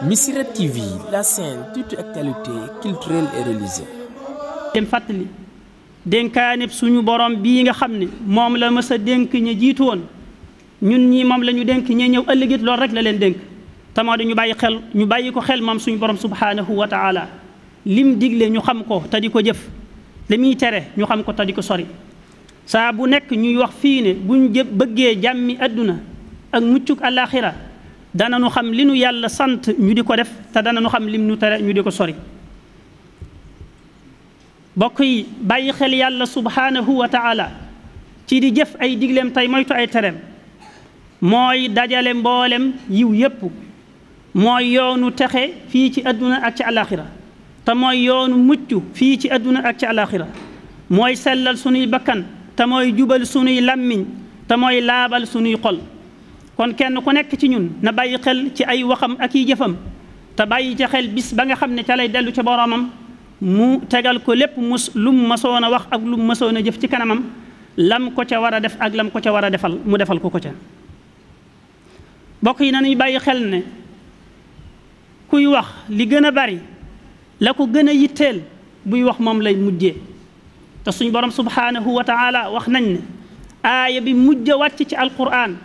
Missirah TV, la chaîne toute actualité culturelle et religieuse. dem fàttali dénkaane suñu borom bii nga xam ne moom la mës a dénk ña jiitu woon ñun ñii moom la ñu dénk ña ñëw ëllëgit loolu rek la leen dénk te moo di ñu bàyyi ko xel moom suñu borom subhanahu wa taala lim digle ñu xam ko te di ko jëf li muy tere ñu xam ko te di ko sori saa bu nekk ñuy wax fii ne buñ bëggee jàmmi adduna ak muccuk àllaaxira dana nu xam li nu yàlla sant ñu di ko def te dana nu xam lim nu tere ñu di ko sori bokk yi bàyyi xel yàlla subhanahu wa taala ci di jëf ay digleem tey moytu ay tereem mooy dajale mboolem yiw yépp mooy yoonu texe fii ci adduna ak ci àllaaxira te mooy yoonu mucc fii ci adduna ak ci àllaaxira mooy sellal sunuy bakkan te mooy jubal sunuy làmmiñ te mooy laabal sunuy xol kon kenn ku nekk ci ñun na bàyyi xel ci ay waxam ak i jëfam te bàyyi ca xel bis ba nga xam ne ca lay dellu ca boroomam mu tegal ko lépp lum masoon a wax ak lum masoon a jëf ci kanamam lam ko ca war a def ak lam ko ca war a defal mu defal ko ca bokk yi nañuy bàyyi xel ne kuy wax li gën a bari la ko gën a yitteel buy wax moom lay mujjee te suñ borom subhanahu wa taala wax nañ ne aaya bi mujj a wàcc ci alquran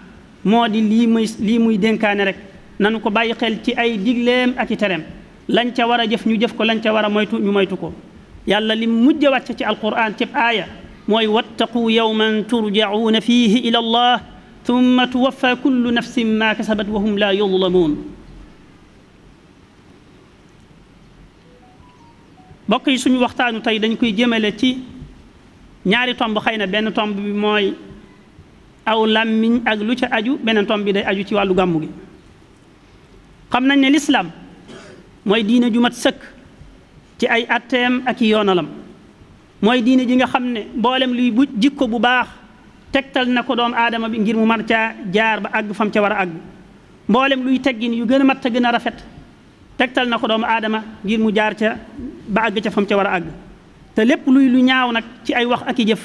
moo di lii muy dénkaane rek nanu ko bàyyi xel ci ay digleem ak i tereem lañ ca war a jëf ñu jëf ko lañ ca war a moytu ñu moytu ko yàlla li mujj a wàcc ci alquran cib aaya mooy wattaqu yawman turjacuuna fiihi ila allah thumma tuwaffa kullu nafsin ma kasabat wa hum la yuzlamuun bokk yi suñu waxtaanu tey dañ koy jëmale ci ñaari tomb xëy na benn tomb bi mooy aw làmmiñ ak lu ca aju beneen tomb bi day aju ci wàllu gàmmu gi xam nañ ne lislaam mooy diine ju mat sëkk ci ay atteem ak i yoonalam mooy diine ji nga xam ne mboolem luy bu jikko bu baax tegtal na ko doom aadama bi ngir mu mar caa jaar ba àgg fam ca war a àgg mboolem luy teggin yu gën a mat te gën a rafet tegtal na ko doomu aadama ngir mu jaar ca ba àgg ca fam ca war a àgg te lépp luy lu ñaaw nag ci ay wax ak i jëf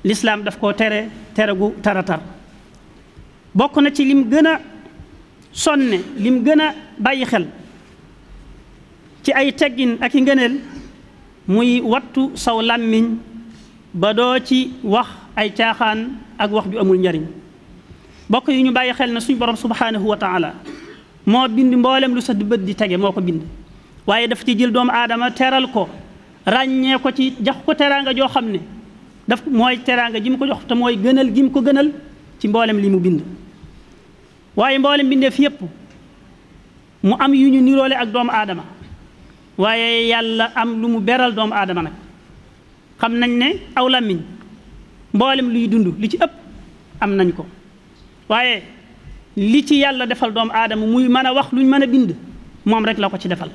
lislaam daf koo tere gu taratar bokk na ci lim gën a sonne lim gën a bàyyi xel ci ay teggin ak i ngëneel muy wattu saw làmmiñ ba doo ci wax ay caaxaan ak wax ju amul njariñ bokk yi ñu bàyyi xel na suñ borom subhanahu wa taala moo bind mboolem lu sa bët di tege moo ko bind waaye daf ci jël doomu aadama teral ko ràññee ko ci jox ko teraanga joo xam ne daf mooy teraanga ji mu ko jox te mooy gënal gi mu ko gënal ci mboolem li mu bind waaye mboolem bindeef yépp mu am yu ñu niroole ak doomu aadama waaye yàlla am lu mu beral doomu aadama nag xam nañ ne aw làmmiñ mboolem luy dund li ci ëpp am nañ ko waaye li ci yàlla defal doomu aadama muy mën a wax luñ mën a bind moom rek la ko ci defal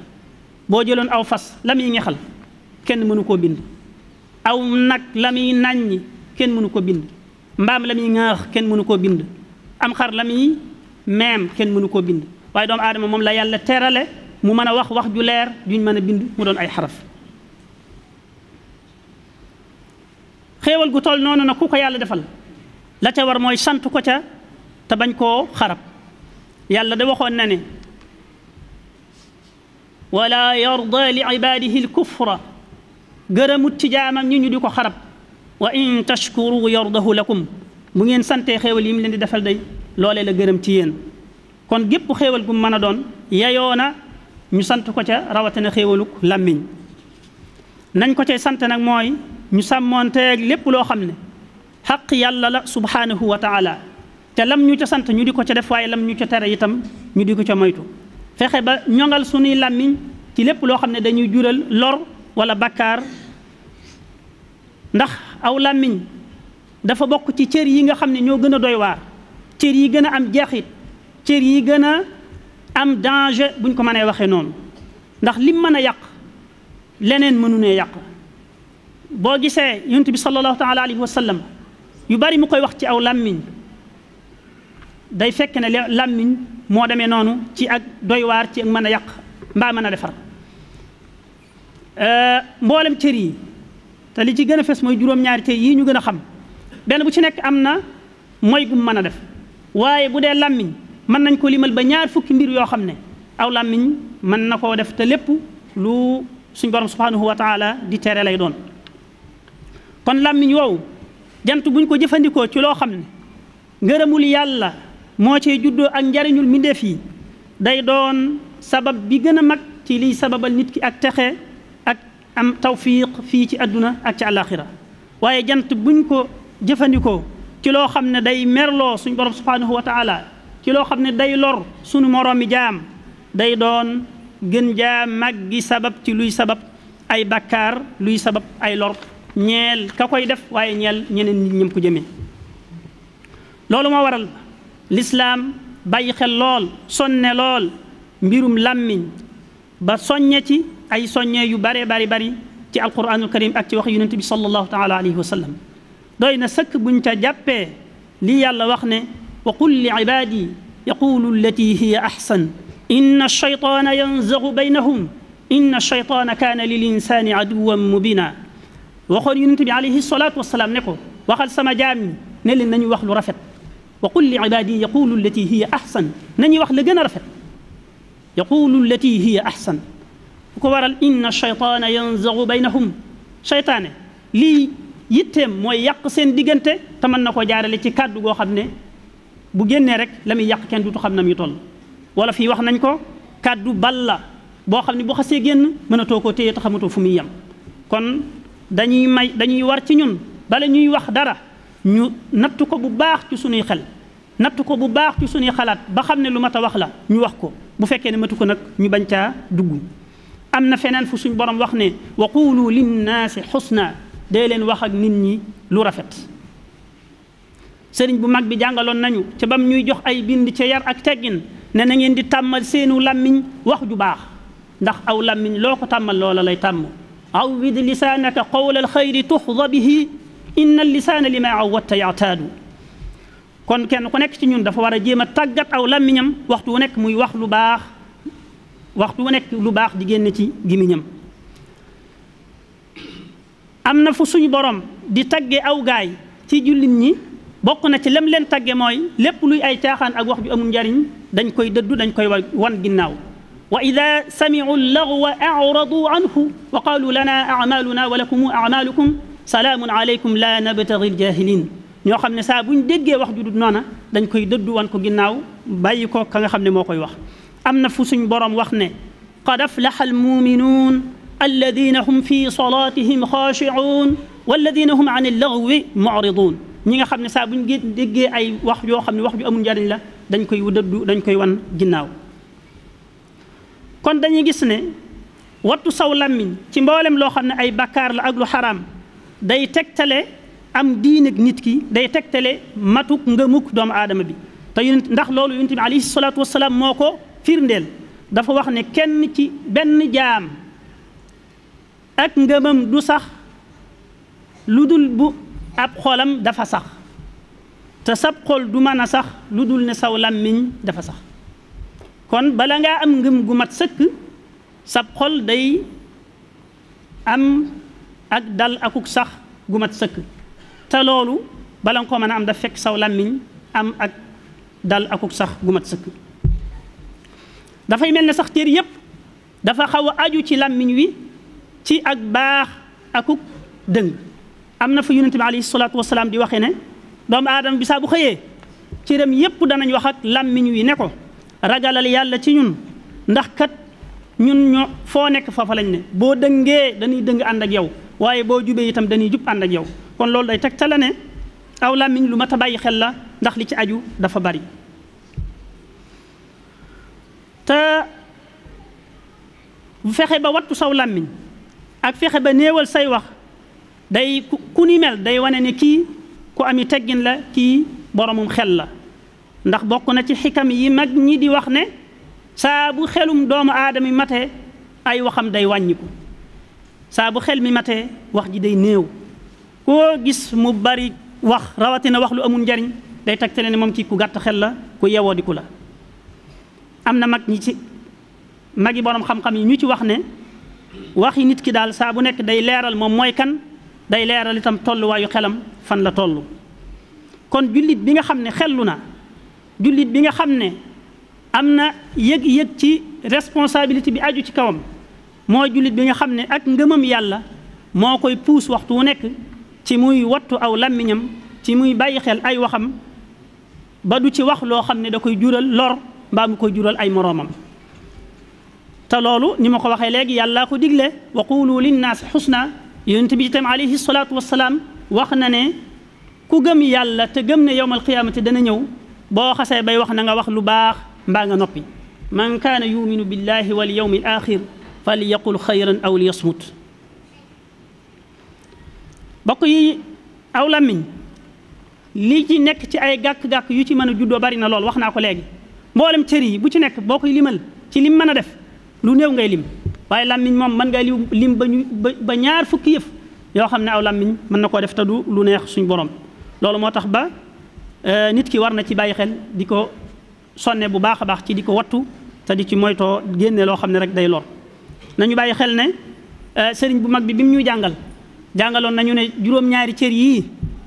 boo jëloon aw fas la muy ngexal kenn mënu koo bind aw nag la muy nàññi kenn mënu ko bind mbaam la muy ŋaax kenn mënu koo bind am xar la muy meem kenn mënu koo bind waaye doomu aadama moom la yàlla terale mu mën a wax ju leer juñ mën a bind mu doon ay xaraf xéewal gu toll noonu nag ku ko yàlla defal la ca war mooy sant ko ca te bañ koo xarab yàlla da waxoon na ne wala yarda li ibadihi lkufra gërëmut ci jaamam ñi ñu di ko xarab wa in tashkuru yardahu lakum bu ngeen santee xéewal yi mu leen di defal day loolee la gërëm ci yéen kon gépp xéewal gu mën a doon yayoona ñu sant ko ca rawatina xéewaluk làmmiñ nañ ko cay sant nag mooy ñu sàmmoonteeg lépp loo xam ne xaq yàlla la subhanahu wa taala te lam ñu ca sant ñu di ko ca def waaye lam ñu ca tere itam ñu di ko ca moytu fexe ba ñoŋal sunuy làmmiñ ci lépp loo xam ne dañuy jural lor wala bakkaar ndax aw làmmiñ dafa bokk ci cër yi nga xam ne ñoo gën a doy waar cër yi gën a am jeexit cër yi gën a am danger buñ ko mënee waxee noonu ndax lim mën a yàq leneen mënu ne yàq boo gisee yonent bi sallallahu taala alayhi wa sallam yu bari mu koy wax ci aw làmmiñ day fekk ne làmmiñ moo demee noonu ci ak doy waar ci ak mën a yàq mbaa mën a defar mboolem cër yi te li ci gën a fes mooy juróom-ñaari cër yii ñu gën a xam benn bu ci nekk am na mooy gum mën a def waaye bu dee làmmiñ mën nañ ko limal ba ñaar fukki mbir yoo xam ne aw làmmiñ mën na koo def te lépp lu suñ borom subhanahu wa taala di tere lay doon. kon làmmiñ woowu jant buñ ko jëfandikoo ci loo xam ne ngërëmul yàlla moo cee juddoo ak njariñul mbindeef yi day doon sabab bi gën a mag ci liy sababal nit ki ak texe ak am tawfiq fii ci àdduna ak ci àllaaxira waaye jant buñ ko jëfandikoo ci loo xam ne day merloo suñ borom subhanahu wa taala ci loo xam ne day lor sunu moroomi jaam day doon gën jaa màggi sabab ci luy sabab ay bakkaar luy sabab ay lor ñeel ka koy def waaye ñeel ñeneen nit ñëm ko jëmee. loolu moo waral lislaam bàyyi xel lool sonne lool mbirum làmmiñ ba soññe ci ay soññe yu bare bari ci alquranul karim ak ci wax yonent bi sallallahu taala alayhi wa sallam. doy na sëkk buñ ca jàppee li yàlla wax ne wa qul li ibaadi yaqulu allati hiya ahsan inna ash-shaytaana yanzagu baynahum inna ash-shaytaana kaana lil insaani aduwwan mubina. waxoon yonent bi alayhi salaatu wasalaam ne ko waxal sama jaam ñi ne leen nañu wax lu rafet wa qul li ibaadi yaqulu allati hiya ahsan nañuy wax la gën a rafet yaqulu allati hiya ahsan bu ko waral inna ash-shaytaana yanzagu baynahum shaytaane lii yitteem mooy yàq seen diggante te mën na ko jaarale ci kàddu goo xam ne bu génnee rek la muy yàq kenn dutu xam na muy toll. wala fii wax nañ ko kàddu bal la boo xam ne bu xasee génn mënatoo koo téye te xamatoo fu muy yem. kon dañuy war ci ñun bala ñuy wax dara ñu natt ko bu baax ci sunuy xel natt ko bu baax ci sunuy xalaat ba xam ne lu mat a wax la ñu wax ko bu fekkee ne matu ko nag ñu bañ caa dugg. am na feneen fu suñ borom wax ne wa qulu linnaasi xusna dee leen wax ak nit ñi lu rafet. sëriñ bu mag bi jàngaloon nañu ca bam ñuy jox ay bind ca yar ak teggin ne na ngeen di tàmmal seenu làmmiñ wax ju baax ndax aw làmmiñ loo ko tàmmal loola lay tàmm. awwid lisaanaka qawla alxayri tuxda bihi inna lisaana lima awwadta yaataadu. kon kenn ku nekk ci ñun dafa war a jéem a tàggat aw làmmiñam waxtu wu nekk muy wax lu baax waxtu wu nekk lu baax di génn ci gimiñam. am na fu suñu borom di tagge aw gaay ci jullit ñi bokk na ci lem leen tagge mooy lépp luy ay caaxaan ak wax ju amul njariñ dañ koy dëddu dañ koy wan ginnaaw. wa ida samicu llagwa acradu anhu wa qaalu lana acmaluna wa lakum acmalukum salaamun alaykum la nabtagi ljahilin. ñoo xam ne saa buñ déggee wax ju dul noona dañ koy dëddu wan ko ginnaaw bàyyi ko ka nga xam ne moo koy wax. am na fu suñ borom wax ne qad aflaxa almuminuun alladina hum fi salatihim xaashicuun walladina hum an illagwi mucriduun. ñi nga xam ne saa buñ déggee ay wax yoo xam ne wax ju amul njariñ la dañ koy dëddu dañ koy wan ginnaaw. kon dañuy gis ne wattu saw làmmiñ ci mboolem loo xam ne ay bakkaar la ak lu xaraam day tegtale am diineeg nit ki day tegtale matuk ngëmuk doomu aadama bi. te ndax loolu yonent bi alayhi salaatu wasalaam moo ko firndeel dafa wax ne kenn ci benn jaam ak ngëmam du sax lu dul bu ab xolam dafa sax te sab xol du mën a sax lu dul ne saw làmmiñ dafa sax. kon bala ngaa am ngëm gu mat sëkk sab xol day am ak dal akuk sax gu mat sëkk te loolu bala nga ko mën a am daf fekk saw làmmiñ am ak dal akuk sax gu mat sëkk. dafay mel ne sax cër yépp dafa xaw a aju ci làmmiñ wi ci ak baax akuk dëng. am na fa yonent bi alayhi salaatu wasalaam di waxee ne doomu aadama bi saa bu xëyee cëram yépp danañ wax ak làmmiñ wi ne ko ragalal yàlla ci ñun ndax kat ñun ñoo foo nekk foofa lañ ne boo dëngee dañuy dëng ànd ak yow waaye boo jubee itam dañuy jub ànd ak yow. kon loolu day tegtale ne aw làmmiñ lu mat a bàyyi xel la ndax li ci aju dafa bari. te bu fexe ba wattu saw làmmiñ ak fexe ba néewal say wax day ku ni mel day wane ne kii ku ami teggin la kii boromum xel la. ndax bokk na ci xikam yi mag ñi di wax ne saa bu xelum doomu aadama mi matee ay waxam day wàññiku saa bu xel mi matee wax ji day néew. koo gis mu bari wax rawatina wax lu amul njariñ day tegtale ne moom kii ku gàtt xel la ku yewoodiku la. am na mag ñi ci magi borom xam-xam yi ñu ci wax ne waxi nit ki daal saa bu nekk day leeral moom mooy kan day leeral itam tolluwaayu xelam fan la toll. kon jullit bi nga xam ne xellu na jullit bi nga xam ne am na yëg-yëg ci responsabilité bi aju ci kawam mooy jullit bi nga xam ne ak ngëmam yàlla moo koy puus waxtu wu nekk ci muy wattu aw làmmiñam ci muy bàyyi xel ay waxam ba du ci wax loo xam ne da koy jural lor mbaa mu koy jural ay moroomam. te loolu ni ma ko waxee léegi yàllaa ko digle wa qulu linnaasi xusna. yonent bi itam alayhi salaatu wassalaam wax na ne ku gëm yàlla te gëm ne yowmal qiyaamati dana ñëw boo xasee bay wax na nga wax lu baax mbaa nga noppi. man kaana yuminu billahi wal yawmi al axir falyaqul xayran aw liyasmut. bokk yi aw làmmiñ li ci nekk ci ay gàkk-gàkk yu ci mën a juddoo bari na lool wax naa ko léegi. mboolem cër yi bu ci nekk boo koy limal ci lim mën a def lu néew ngay lim waaye làmmiñ moom mën nga lim ba ñaar fukki yëf yoo xam ne aw làmmiñ mën na koo def te du lu neex suñ borom. loolu moo tax ba nit ki war na ci bàyyi xel di ko sonne bu baax a baax ci di ko wattu te di ci moytoo génne loo xam ne rek day lor. nañu bàyyi xel ne sëriñ bu mag bi mu ñuy jàngaloon nañu ne juróom-ñaari cër yii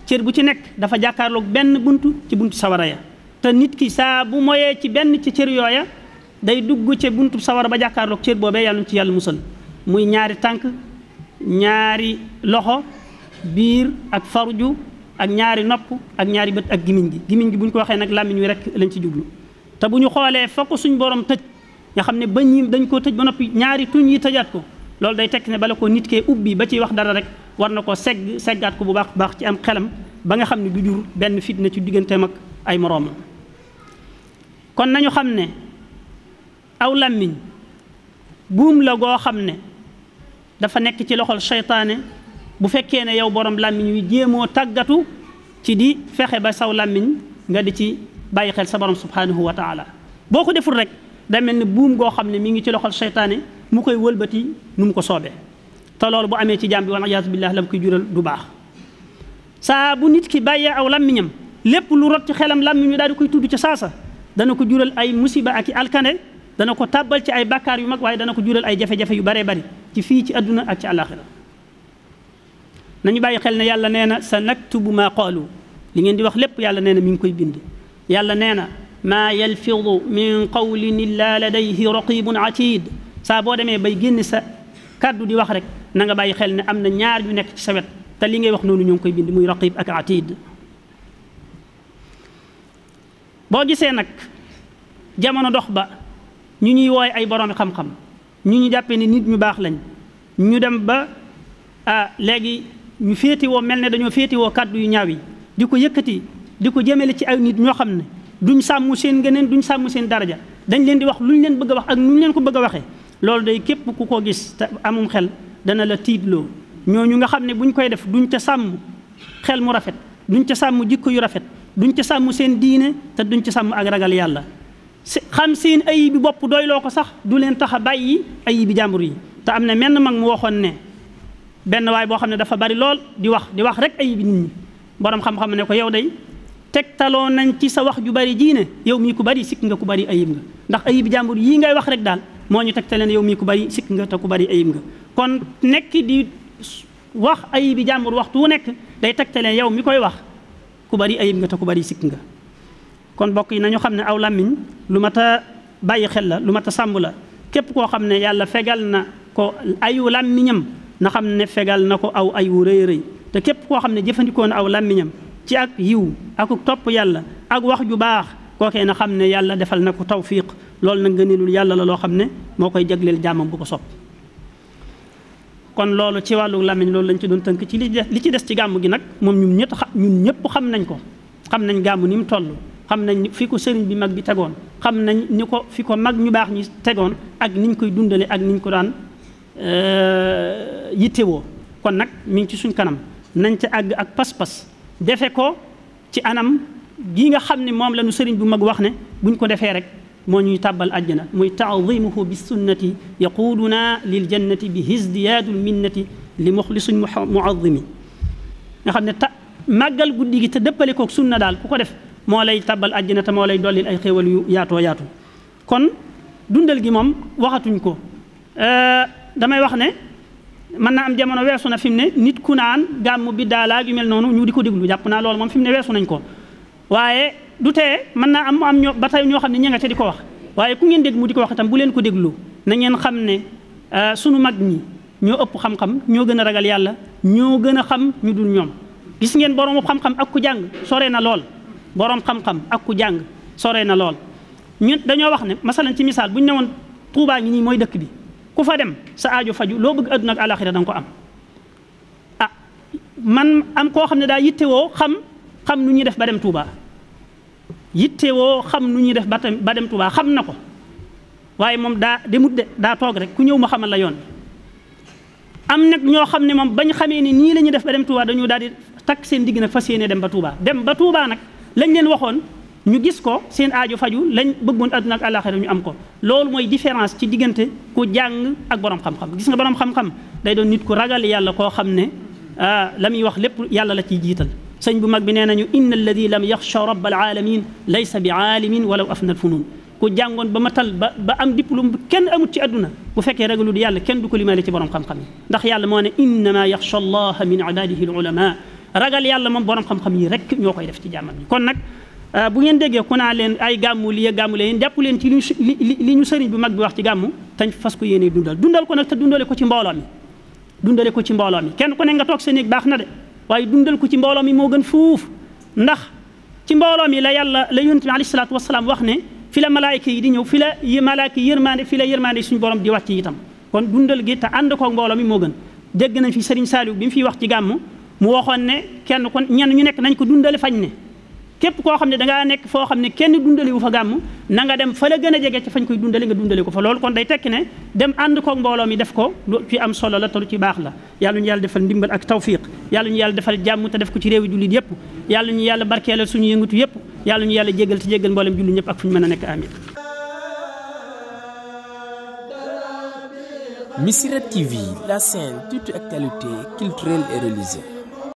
cër bu ci nekk dafa jàkkaarloog benn buntu ci buntu sawara ya te nit ki saa bu moyee ci benn ci cër yooya day dugg ca buntu sawara ba jàkkaarloog cër boobee yàlla ci yàlla musal muy ñaari tànk ñaari loxo biir ak farju ak ñaari nopp ak ñaari bët ak gimiñ gi bu ñu ko waxee nag làmmiñ wi rek lañ ci jublu. te bu ñu xoolee fa ko suñ borom tëj nga xam ne bañ yi dañ koo tëj ba noppi ñaari tuñ yi tëjaat ko loolu day tekk ne bala ko nit kee ubbi ba ciy wax dara rek war na ko seggaat ko bu baax ci am xelam ba nga xam ne du jur benn fitna ci digganteem ak ay moroomam. kon nañu xam ne aw làmmiñ buum la goo xam ne dafa nekk ci loxol seytaane bu fekkee ne yow borom làmmiñ wi jéemoo tàggatu ci di fexe ba saw làmmiñ nga di ci bàyyi xel sa borom subhanahu wa taala. boo ko deful rek day mel ne buum goo xam ne mi ngi ci loxol seytaane mu koy wëlbati nu mu ko soobee te loolu bu amee ci jaam bi wal iyaazu billah la mu koy jural du baax. saa bu nit ki bàyyee aw làmmiñam lépp lu rot ci xelam làmmiñ wi daal di koy tudd ca saasa dana ko jural ay musiba ak i alkane dana ko tàbbal ci ay bàkkaar yu mag waaye dana ko jural ay jafe-jafe yu baree bari ci fii ci àdduna ak ci àllaaxira. nañu bàyyi xel ne yàlla nee na sa naktubu maa qaalu li ngeen di wax lépp yàlla nee na mi ngi koy bind. yàlla nee na maa yalfidu min qawlin illaa ladayhi raqibun atid. saa boo demee bay génn sa kàddu di wax rek na nga bàyyi xel ne am na ñaar yu nekk ci sa wet te li ngay wax noonu ñoo ngi koy bind muy raqib ak atid. boo gisee nag jamono dox ba ñu ñuy wooy ay boroomi xam-xam ñu jàppee ni nit ñu baax lañ ñu dem ba léegi ñu féetiwoo mel ne dañoo féetiwoo kàddu yu ñaaw yi di ko yëkkati di ko jëmale ci ay nit ñoo xam ne duñ sàmm seen ngëneen duñ sàmm seen daraja dañ leen di wax lu ñu leen bëgg a wax ak nu ñu leen ko bëgg a waxee. loolu day képp ku ko gis te amum xel dana la tiitloo ñooñu nga xam ne buñ koy def duñ ca sàmm xel mu rafet duñ ca sàmm jikko yu rafet duñ ca sàmm seen diine te duñ ca sàmm ak ragal yàlla. xam seen ayibi bopp doyloo ko sax du leen tax a bàyyi ayibi jàmbur yi. te am na menn mag mu waxoon ne benn waay boo xam ne dafa bari lool di wax rek ayibi nit ñi borom xam-xam ne ko yow day tegtaloo nañ ci sa wax ju bari jiine yow mii ku bari sikk nga ku bari ayib nga ndax ayibi jàmbur yii ngay wax rek daal moo ñu tegtale ne yow mii ku bari sikk nga te ku bari ayib nga. kon nekk di wax ayibi jàmbur waxtu wu nekk day tegtale yow mi koy wax ku bari ayib nga te ku bari sikk nga. kon bokk yi nañu xam ne aw làmmiñ lu mat a bàyyi xel la lu mat a sàmm la képp koo xam ne yàlla fegal na ko ayu làmmiñam na xam ne fegal na ko aw ayu rëy rëy te képp koo xam ne jëfandikoo na aw làmmiñam ci ak yiw ak topp yàlla ak wax ju baax kookee na xam ne yàlla defal na ko tawfiq loolu nag ngëneelul yàlla la loo xam ne moo koy jagleel jàmmam bu ko sopp. kon loolu ci wàllu làmmiñ loolu lañ ci doon tënk ci li ci des ci gàmm gi nag moom ñun ñëpp xam nañ ko xam nañ gàmm ni mu toll. xam nañ fi ko sëriñ bi mag bi tegoon xam nañ ni ko fi ko mag ñu baax ñi tegoon ak niñ koy dundale ak niñ ko daan yittewoo kon nag mi ngi ci suñ kanam nañ ca àgg ak pas-pas defe ko ci anam gi nga xam ne moom la ñu sëriñ bu mag wax ne buñ ko defee rek moo ñuy tàbbal àjjana muy taadimuhu bi sunnati yaquduna lil jannati bi hisdiyaadul minnati li muxlisun muazimi nga xam ne màggal guddi gi te dëppale kook sunna daal ku ko def moo lay tabbal àjjana te moo lay dollil ay xéewal yu yaatoo yaatu. kon dundal gi moom waxatuñ ko damay wax ne mën naa am jamono weesu na fi mu ne nit ku naan gàmmu bi daalaag yu mel noonu ñu di ko déglu jàpp naa loolu moom fi mu ne weesu nañ ko waaye du tee mën naa am ñoo ba tey ñoo xam ne ña nga ca di ko wax waaye ku ngeen dégg mu di ko wax itam bu leen ko déglu na ngeen xam ne sunu mag ñi ñoo ëpp xam-xam ñoo gën a ragal yàlla ñoo gën a xam ñu dul ñoom. gis ngeen borom xam-xam ak ku jàng sore na lool borom xam-xam ak ku jàng sore na lool ñun dañoo wax ne masalan ci misaal bu ñu newoon Tuubaa ngi nii mooy dëkk bi ku fa dem sa aajo faju loo bëgg àdduna ak àlaxira da nga ko am. man am koo xam ne daa yittewoo xam nu ñuy def ba dem Touba yittewoo xam nu ñuy def ba dem Touba xam na ko waaye moom daa demut de daa toog rek ku ñëw ma xamal la yoon am nag ñoo xam ne moom bañ xamee ni nii la ñuy def ba dem Touba dañu daal di takk seen digg nag fas yéene dem ba Touba nag lañ leen waxoon ñu gis ko seen aajo faju lañ bëggoon àdduna ak àllaaxira ñu am ko. loolu mooy différence ci diggante ku jàng ak borom xam-xam gis nga borom xam-xam day doon nit ku ragal yàlla koo xam ne la muy wax lépp yàlla la ciy jiital. sëñ bu mag bi nee nañu inna alladi lam yaxsha rabbal alamin laysa bi aalimin walaw afna al funun ku jàngoon ba matal ba am diplôme bu kenn amut ci àdduna bu fekkee ragalu di yàlla kenn du ko limaale ci borom xam-xam yi ndax yàlla moo ne innama yaxsha allaha min ibadihi al ulama ragal yàlla moom borom xam-xam yi rek ñoo koy def ci jàmmam yi. kon nag bu ngeen déggee ku naa leen ay gàmmu li gàmmu leen jàpp leen ci li ñu sëriñ bu mag bi wax ci gàmmu tañ fas ko yéene dundal ko nag te dundale ko ci mbooloo mi dundale ko ci mbooloo mi kenn ku ne nga toog sa néeg baax na de waaye dundal ko ci mbooloo mi moo gën fuuf ndax ci mbooloo mi la yàlla la yonent bi alayhi salaatu wasalaam wax ne fi la malaayika yi di ñëw fi la malaayika yërmaande fi la yërmaande suñu borom di wàcc itam kon dundal gi te ànd koog mbooloo mi moo gën. dégg nañ fi Serigne Saliou bi mu fiy wax ci gàmmu mu waxoon ne kenn kon ñenn ñu nekk nañ ko dundale fañ ne képp koo xam ne dangaa nekk foo xam ne kenn dundale wu fa gàmm na nga dem fa la gën a jege ci fañ koy dundale nga dundale ko fa loolu kon day tekki ne dem ànd koog mbooloo mi def ko lu ci am solo la te lu ci baax la. yàlla ñu yàlla defal ndimbal ak tawfiq yàlla ñu yàlla defal jàmm te def ko ci réewi jullit yëpp yàlla ñu yàlla barkeelal suñu yëngatu yëpp yàlla ñu yàlla jéggal te jéggal mboolem jullit ñëpp ak fu ñu mën a nekk amin. Missirah TV, la chaîne toute actualité culturelle et religieuse.